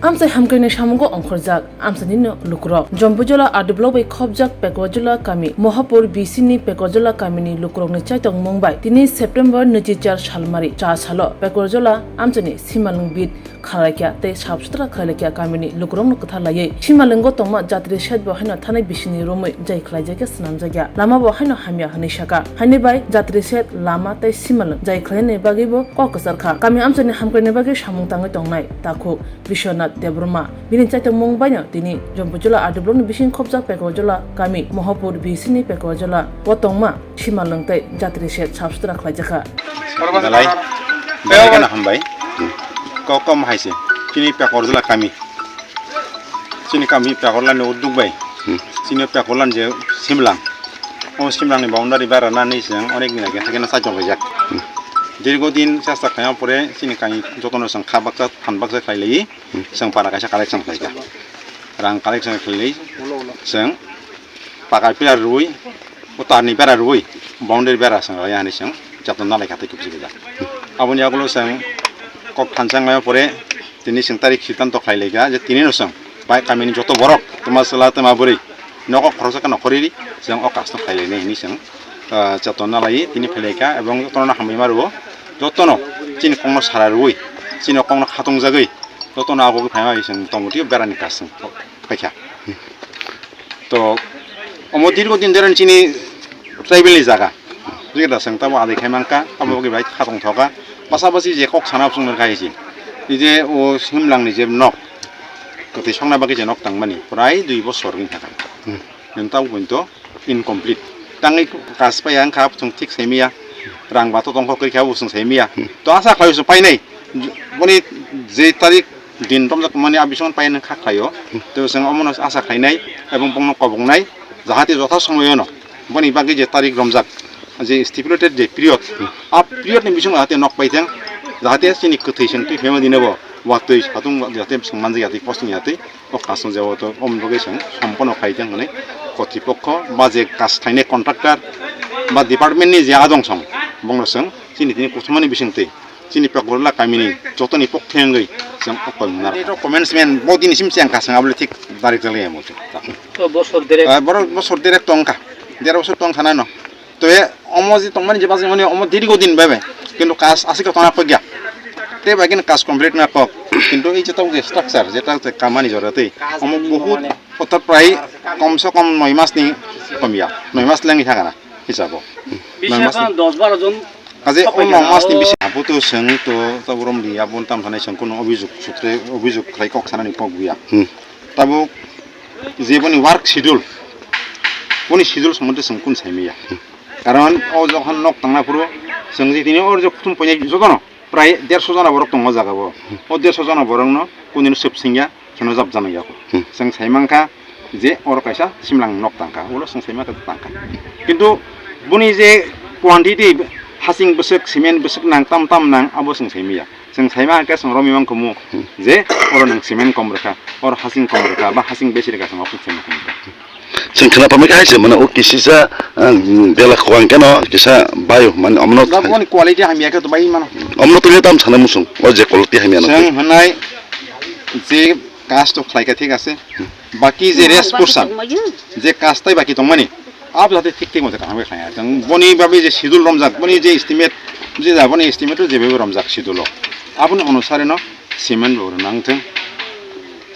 Amsa hamkene shamungo onkhorjak amsanino lukro Jombujola adublo bai khobjak Pekojola kami Mohapur BC-ni Pekojola kamini lukrokni chaitong Mumbai tini September 24 salmari cha salo Pekojola amsani simalungbit khalakya te sabsutra khalakya kamini lukrokno kathalai simalungo tongma jatri shet bo haina thanai bisini romoi jai khlaijake snamjagya lama bo haina hamya hanishaka hani bai jatri shet lama te simalung jai khlaine bagibo kokasarkha kami amsani hamkene bagi shamung tangai tongnai takhu Vishwanath Debroma bini chaitong Mumbai tini Jombujola adubloni bising khobjak Pekojola kami Mohapur BC-ni Pekojola watongma simalung te jatri shet sabsutra khlaijaka Dalai, dalai kana hambai. Kau kom haise. Sini Pekojola kami. Sini kami Pekojola ni uduk bai. Sini Pekojola je Simlang. Oh Simlang ni boundary bara na ni seng onek ni lagi. Hakena sajong bajak. Jadi godin saya tak kaya pore sini kami jotono sang khabak sa hanbak sa khailei sang para kaisa kalek sang khaika. Rang kalek sang khailei sang pakai pilar rui utar ni bara rui boundary bara sang raya ni sang jatuh nalai kata kup sih abon ya kalau sang kok hansang maya pore tini sang tarik hitam to khailei ga jadi tini nusang baik kami ni jotoh borok tumas selat maburi nokok krosak kan nokoriri sang okas to khailei ni sang jatuh nalai tini khailei ga abang jotoh na kami maru jotono sini kongno sararui sini kongno khatung jagai jotono aku ke payah iseng tomuti berani kaseng pekya to omodir ko din deran sini tribal ni jaga jadi dasang tahu ada kemangka kamu bagi baik khatung thoga basa-basi je kok sana sung merkai sih ije o Simlang ni je nok kati songna bagi je nok tangmani prai 2 bosor ni hakan nentau bunto incomplete tangi kas payang khap sung tik semia rang bato tongko kiri kau usung semia to asa kayu supai nei boni je tarik din tomjak mani abison pain khak kayo to sing omonos asa khai nei ebong pongno kobong nei jahati jotha somoy no boni bagi je tarik romjak je stipulated je period period ni bisung ate nok paiteng jahati sini kuthisen tu fema dinebo watoi hatung jahati sing manje yati posting yati o kasong jawo to om location sampono khaiteng ne kotipokko ba je kas thaine contractor ba department ni je adong song bongroseng sini tini kuthmani bisingte sini Pekojola kami ni jotoni pokthengei sing okon nar commencement bodini simsiang kasang able tik tarik tele emote to bosor direct tongka dera bosor tong sana no to e omoji tongmani je basing mani omo diri godin bebe কিন্তু কাজ আছে কত না পগিয়া তে বাগিন কাজ complete না cock কিন্তু এই যেটা যে স্ট্রাকচার যেটা কামানি জরাতে অম বহুত কত প্রায় কমসে কম 9 মাস নি কমিয়া 9 মাস লাগি থাকা না হিসাব 9 মাস 10 12 জন কাজে 9 মাস নি বেশি আবুতো সং তো তাবরম দি আবুন তাম থানাই সং কোন অভিযোগ সূত্রে অভিযোগ খাই কক সানানি পগবিয়া তাবো যেবনি ওয়ার্ক শিডিউল কোনি শিডিউল সম্বন্ধে সং কোন সাইমিয়া কারণ ও যখন নক তাংনা পুরো जों जे दिनै अर जे खुथुम फैनाय जदन प्राय 150 जना बरक दङ जागाबो अ 150 जना बरकनो कुनिनो सोबसिंया जनो जाब जानाय याको जों साइमांखा जे अर कायसा सिमलां नक तांका उलो जों साइमाखा तांका किन्तु बुनि जे क्वान्टिटी हासिं बसक सिमेन्ट बसक नां ताम ताम नां अबो जों साइमिया जों साइमाखा जों रमिमां खमु जे अर नों सिमेन्ट कम रखा अर हासिं कम रखा बा हासिं बेसि रखा जों अफिस कम जों खोना पामै गायसे माने ओ किसिसा बेला खवां केनो किसा बायो माने अमनो दाबोनि क्वालिटी हामियाखै त बाय मानो अमनो तो दाम साने मुसुं ओ जे क्वालिटी हामिया जों होनाय जे कास्ट तो खायका ठीक আছে बाकी जे रेस पर्सन जे कास्टै बाकी दंमानि आप जाते ठीक ठीक मते खाबे खाया जों बनि बाबे जे शिड्यूल रमजाक बनि जे एस्टिमेट जे जाबनि एस्टिमेट जे बेबो रमजाक शिड्यूल आबुन अनुसारे न सिमेन्ट बर नांथों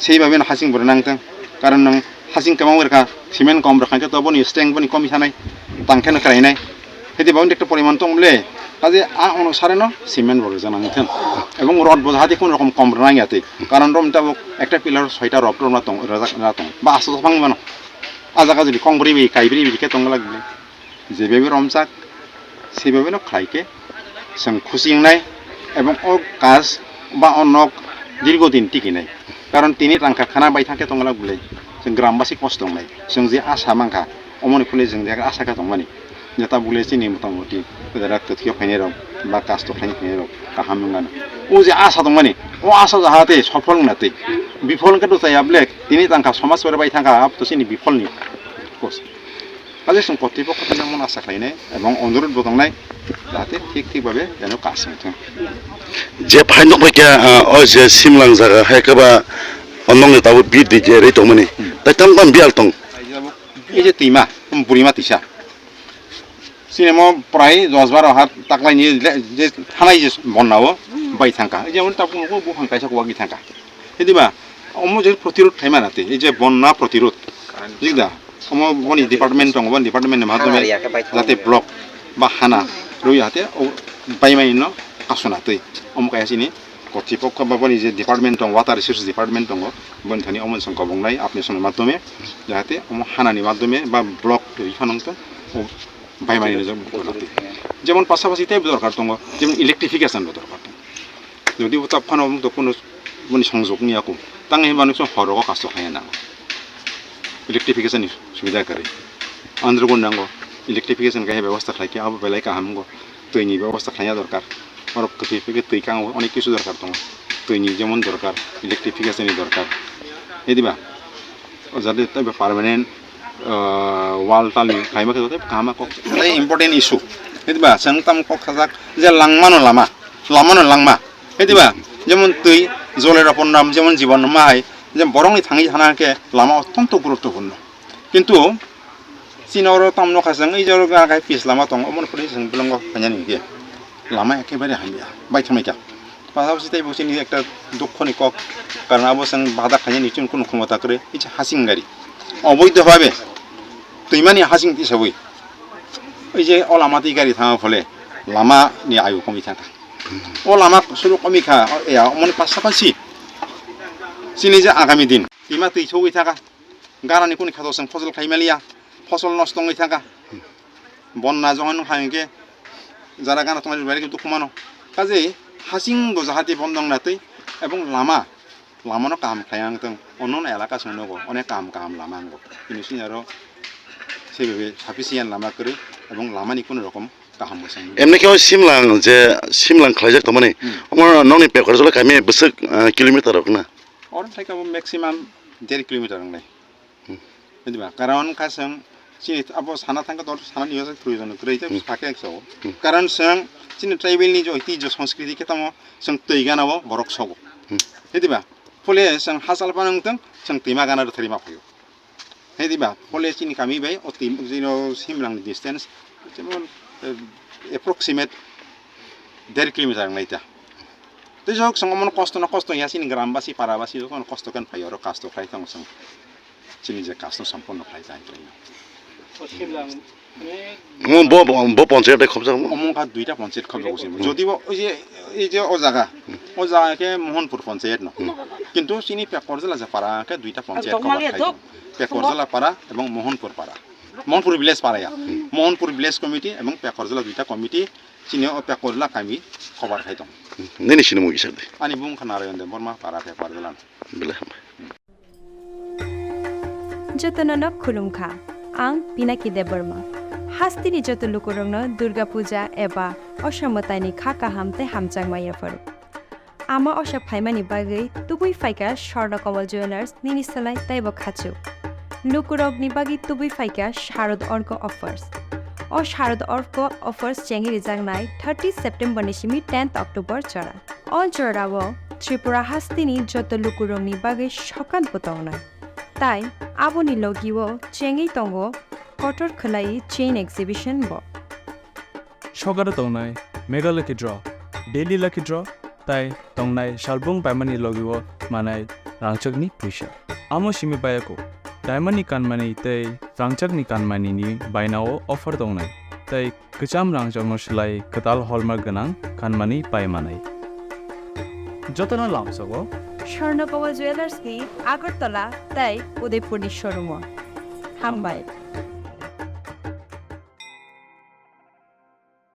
सेइ बाबे हासिं बर नांथों कारण नों हासिं कमाव रखा सिमेन्ट कम रखांके तो बनि स्ट्रेंथ बनि कमी थानाय तांखेन करायनाय हेदि बाउन एकटा परिमाण दंले काजे आ अनुसारे न सिमेन्ट बर जानांथों এবং রড বোঝাতে কোন রকম কম রাঙাতে কারণ রমটা একটা পিলার 6টা রড রমনা দং রাজাক দং বা আসো ফাংবানো আজাকা যদি কংব্রি বি কাইব্রি বিকে দং লাগবে যেভাবে রমজাক সেভাবে ন খাইকে जों খুশিংনাই এবং ও কাজ বা অনক দীর্ঘদিন টিকিনাই কারণ তিনি টাঙ্কা খানা বাই থাকে দং লাগবে जों ग्रामबासि कষ্ট दंनाय जों जे आशा मांखा अमनि फुले जों जे आशा का दंमानि जेता बुले सिनि मतामति गोदरा तथियो फाइनेराव बा कास्ट फाइनेराव गाहाम नङानो ओ जे आशा दंमानि ओ आशा जाहाते सफल नाते बिफल के तो जायाब्ले दिनै तांका समाज बाय थांगा आप तो सिनि बिफलनि कस কাজে जों কর্তৃপক্ষকে যেমন আশা খাইনাय এবং অনুরোধ বখাंनाय जाहाथे ঠিকভাবে যেন কাজ হয় যে ফাইন নকবাইকা ও যে সিমলাং জায়গা হাইকাবা অনংনে তাবো বিদি যে রে তমনি তাই তাম বিয়াল তং এই যে টিমা বুড়িমা তিসা সিনেমা প্রায় 10-12 হাত তাকলাইনি যে থানায় যে বন্যাও বাই থাকা যেমন তাকু বুহাং কাইসা কুয়াগি থাকা হেদিবা অম যে প্রতিরোধ থাইমা নাতে এই যে বন্যা প্রতিরোধ বুঝদা অম বনি ডিপার্টমেন্ট দङ বনি ডিপার্টমেন্টের মাধ্যমে যাতে ব্লক বা হানা রই হাতে বাইমাইনো আসনাতে অম কাইসিনি কর্তৃপক্ষ বা বনি যে ডিপার্টমেন্ট দङ ওয়াটার রিসোর্স ডিপার্টমেন্ট দङ বনি থানি অমন সংখ্যা বংনাই আপনিসনের মাধ্যমে যাতে অম হানানি মাধ্যমে বা ব্লক রিফানংত বাইমাইনো যেমন পাশাপাশি তাই দরকার দङ যেমন ইলেকট্রিফিকেশন দরকার যদি তাপ ফানো তো কোনো মানে সংযোগ নিয়াকো তাঙে মানুষ হরক কাজ খায় না ইলেকট্রিফিকেশন সুবিধা করে আন্ডারগ্রাউন্ড নাঙ্গো ইলেকট্রিফিকেশন কাহে ব্যবস্থা খাইকে আবো বেলাই কাহামগো তৈনি ব্যবস্থা খাইয়া দরকার আর কতিফিকে তৈ কাং অনেক কিছু দরকার দङ তৈনি যেমন দরকার ইলেকট্রিফিকেশনই দরকার এদিবা যাতে তাই পার্মানেন্ট ওয়াল টালি খাইমাকে যাতে কামা কক এটা ইম্পর্টেন্ট ইস্যু এদিবা जों তাম কক খাজাক যে লাংমানো লাংমা এদিবা যেমন তৈ জলের অপর নাম যেমন জীবন মাই যে বরংনি থাঙি থানাকে লামা অত্যন্ত গুরুত্বপূর্ণ কিন্তু চীনৰ তামনো খাসং এই জর গায় পিস লামা দङ অমন করে जों বলঙ্গ ফাজানি গে লামা একেবারে হামিয়া বাইথমাইকা পাশাপাশি তাই বসিনি একটা দুঃখনি কক কারণ আবো जों বাধা খাইনি নিচুন কোনো ক্ষমতা করে এই যে হাসিং গাড়ি অবৈধভাবে তৈমানি হাসিং হিসাবে এই যে অলামাতি গাড়ি থামার ফলে লামানি আয়ু কমি থাকা ও লামা শুরু কমি খা এয়া মানে পাশাপাশি চিনি যে আগামী দিন ইমা তৈছ হয়ে থাকা গারানি কোন খাতসং ফসল খাইমালিয়া ফসল নষ্ট হয়ে থাকা বন্যা যখন হাইকে যারা গানা তোমার বাইরে কিন্তু কমানো কাজে হাসিং জাহাতে বন্ধং নাতে এবং লামানো কাম খাইয়াং অন্য এলাকা শুনগো অনেক কাম লামাঙ্গো কিন্তু সিনারো সেভাবে সাফিসিয়েন্ট লামা করে এবং লামানি কোনো রকম কাহাম বসাং এমনি কেউ সিমলাং খাইজাক তমানে আমার নংনি পেকর জলা কামি বসে কিলোমিটার রক না और थाइका मैक्सिमाम 1.5 किलोमीटर नंगलाय बुझिबा कारण कासं चिनि अब साना थांगा दर साना नियो प्रयोजन ग्रैते फाके एकसो कारण जों चिनि ट्राइबेलनि जो ऐति संस्कृति के तमो जों तैगानाबो बरक सगो बुझिबा फले जों हासाल बानंतों जों दैमा गाना थरिमा फयो बुझिबा फले चिनि कामी बाय अति जिनो सिमलां डिस्टेंस जेमन एप्रोक्सिमेट 1.5 किलोमीटर नंगलायता तो जो संगमन कष्ट यहाँ सिनी ग्रामवासी पारावासी जो कौन कष्ट कन पायो और कास्ट फ्लाई तंग संग चिनी जे कास्ट संपूर्ण फ्लाई जाए बो पंचायत खबजा अमन का दुईटा पंचायत खबजा उसी যদি এই যে ও জায়গা के मोहनपुर पंचायत न কিন্তু চিনি পেকরজলা যে পারা के দুইটা पंचायत खबजा পেকরজলা পারা এবং মোহনপুর পারা মোহনপুর ভিলেজ পারায়া মোহনপুর ভিলেজ কমিটি এবং পেকরজলা দুইটা কমিটি চিনি পেকরজলা কামি খবর খাইতম নেনি সিনেমা গিসাদ ani bung khanarayon de borma para pekorjalan বেলা जतन खुलुमखा आं पिनाकी देबर्मा हास्तिनि जत लुकुरंनो दुर्गा पूजा एबा असमतानि खाका हामते हामचांगमाया फरु आमा अशक फाइमानि बागै तुबुई फाइका स्वर्ण कमल ज्वेलार्स निनिसलाय ताइब खाचु लुकुरगनि बागै तुबुई फाइका शारद अर्क अफर्स और शारद अर्क अफर्स चेंगी रिजांगनाय 30 सेप्टेम्बर निसिमी 10 अक्टोबर चरा ऑल चराव त्रिपुरा हास्तिनि जत लुकुरंनि बागै सकान पतावनाय ताई आबोनि लगिवो चेंगी तंगो कटर खलाई चेन एक्सिबिशन ब सगार तंगनाय mega lucky draw daily lucky draw ताई तंगनाय शालबुंग पाइमानि लगिवो मानाय रांचकनि फैसा आमो सिमि बायाको डायमंडनि कानमानि तै रांचकनि कानमानिनि बायनाव अफार दंनाय तै गोजाम रांचकनो सोलाय कताल हलमार्क गोनां कानमानि पाइमानाय जतना लामसगो स्वर्णकमल ज्वेलार्सनि आगरतला ताई उदयपुरनि शोरूम हामबाय